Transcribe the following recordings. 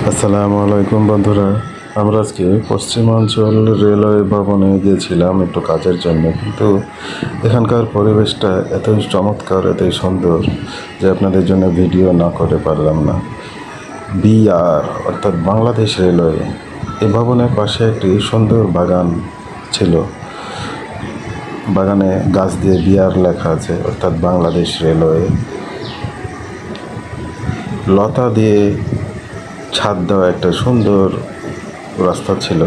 আসসালামু আলাইকুম বন্ধুরা। আমরা আজকে পশ্চিমাঞ্চল রেলওয়ে ভবনে গিয়েছিলাম একটু কাজের জন্য, কিন্তু এখানকার পরিবেশটা এতই চমৎকার, এতই সুন্দর যে আপনাদের জন্য ভিডিও না করে পারলাম না। বিআর অর্থাৎ বাংলাদেশ রেলওয়ে, এই ভবনের পাশে একটি সুন্দর বাগান ছিল। বাগানে গাছ দিয়ে বিআর লেখা আছে, অর্থাৎ বাংলাদেশ রেলওয়ে। লতা দিয়ে ছাদ দেওয়া একটা সুন্দর রাস্তা ছিল।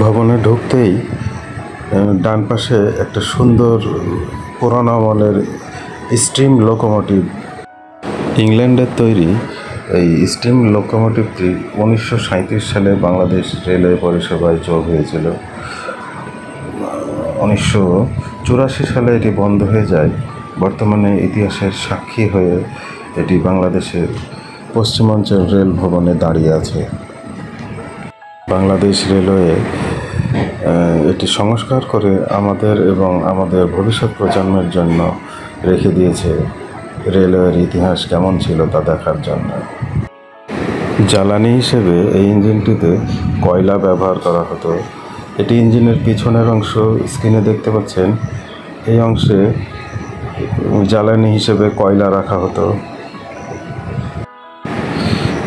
ভবনে ঢুকতেই ডান পাশে একটা সুন্দর পুরানো আমলের স্টিম লোকোমোটিভ, ইংল্যান্ডের তৈরি। এই স্টিম লোকোমোটিভটি 1937 সালে বাংলাদেশ রেলওয়ে পরিষেবায় যোগ হয়েছিল। 1984 সালে এটি বন্ধ হয়ে যায়। বর্তমানে ইতিহাসের সাক্ষী হয়ে এটি বাংলাদেশের পশ্চিমাঞ্চল রেল ভবনে দাঁড়িয়ে আছে। বাংলাদেশ রেলওয়ে এটি সংস্কার করে আমাদের এবং আমাদের ভবিষ্যৎ প্রজন্মের জন্য রেখে দিয়েছে রেলওয়ের ইতিহাস কেমন ছিল তা দেখার জন্য। জ্বালানি হিসেবে এই ইঞ্জিনটিতে কয়লা ব্যবহার করা হতো। এটি ইঞ্জিনের পিছনের অংশ, স্ক্রিনে দেখতে পাচ্ছেন। এই অংশে জ্বালানি হিসেবে কয়লা রাখা হতো।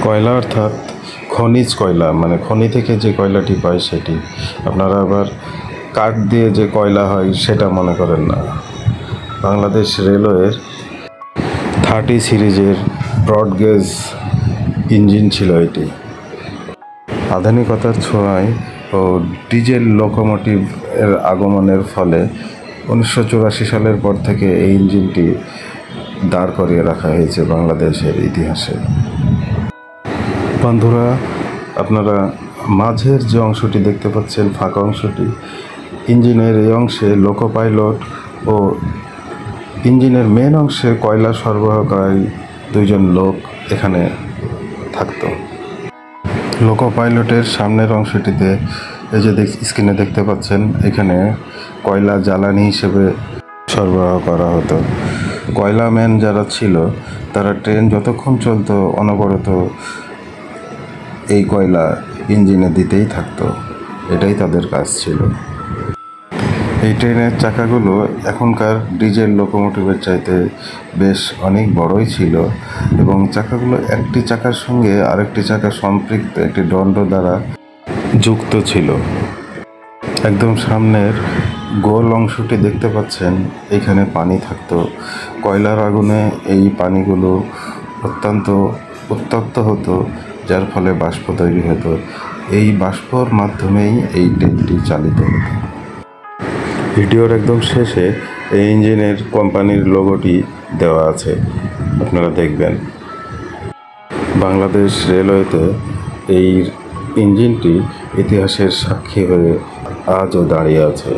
কয়লা অর্থাৎ খনিজ কয়লা, মানে খনি থেকে যে কয়লাটি পায় সেটি। আপনারা আবার কাঠ দিয়ে যে কয়লা হয় সেটা মনে করেন না। বাংলাদেশ রেলওয়ের 30 সিরিজের ব্রডগেজ ইঞ্জিন ছিল এটি। আধুনিকতার ছোঁয়ায় ও ডিজেল লোকোমোটিভ এর আগমনের ফলে 1984 সালের পর থেকে এই ইঞ্জিনটি দাঁড় করিয়ে রাখা হয়েছে বাংলাদেশের ইতিহাসে। বন্ধুরা, আপনারা মাঝের যে অংশটি দেখতে পাচ্ছেন, ফাঁকা অংশটি, ইঞ্জিনের এই অংশে লোকো পাইলট ও ইঞ্জিনের মেন অংশে কয়লা সরবরাহকারী 2 জন লোক এখানে থাকতো। লোকো পাইলটের সামনের অংশটিতে এই যে স্ক্রিনে দেখতে পাচ্ছেন, এখানে কয়লা জ্বালানি হিসেবে সরবরাহ করা হতো। কয়লা ম্যান যারা ছিল তারা ট্রেন যতক্ষণ চলতো অনবরত এই কয়লা ইঞ্জিনে দিতেই থাকতো, এটাই তাদের কাজ ছিল। এই ট্রেনের চাকাগুলো এখনকার ডিজেল লোকোমোটিভের চাইতে বেশ অনেক বড়ই ছিল, এবং চাকাগুলো একটি চাকার সঙ্গে আরেকটি চাকা সম্পৃক্ত একটি দণ্ড দ্বারা যুক্ত ছিল। একদম সামনের গোল অংশটি দেখতে পাচ্ছেন, এখানে পানি থাকতো। কয়লার আগুনে এই পানিগুলো অত্যন্ত উত্তপ্ত হতো, যার ফলে বাষ্প তৈরি হতো। এই বাষ্পর মাধ্যমেই এই ট্রেনটি চালিত হতো। ভিডিওর একদম শেষে এই ইঞ্জিনের কোম্পানির লোগোটি দেওয়া আছে, আপনারা দেখবেন। বাংলাদেশ রেলওয়েতে এই ইঞ্জিনটি ইতিহাসের সাক্ষী হয়ে আজও দাঁড়িয়ে আছে।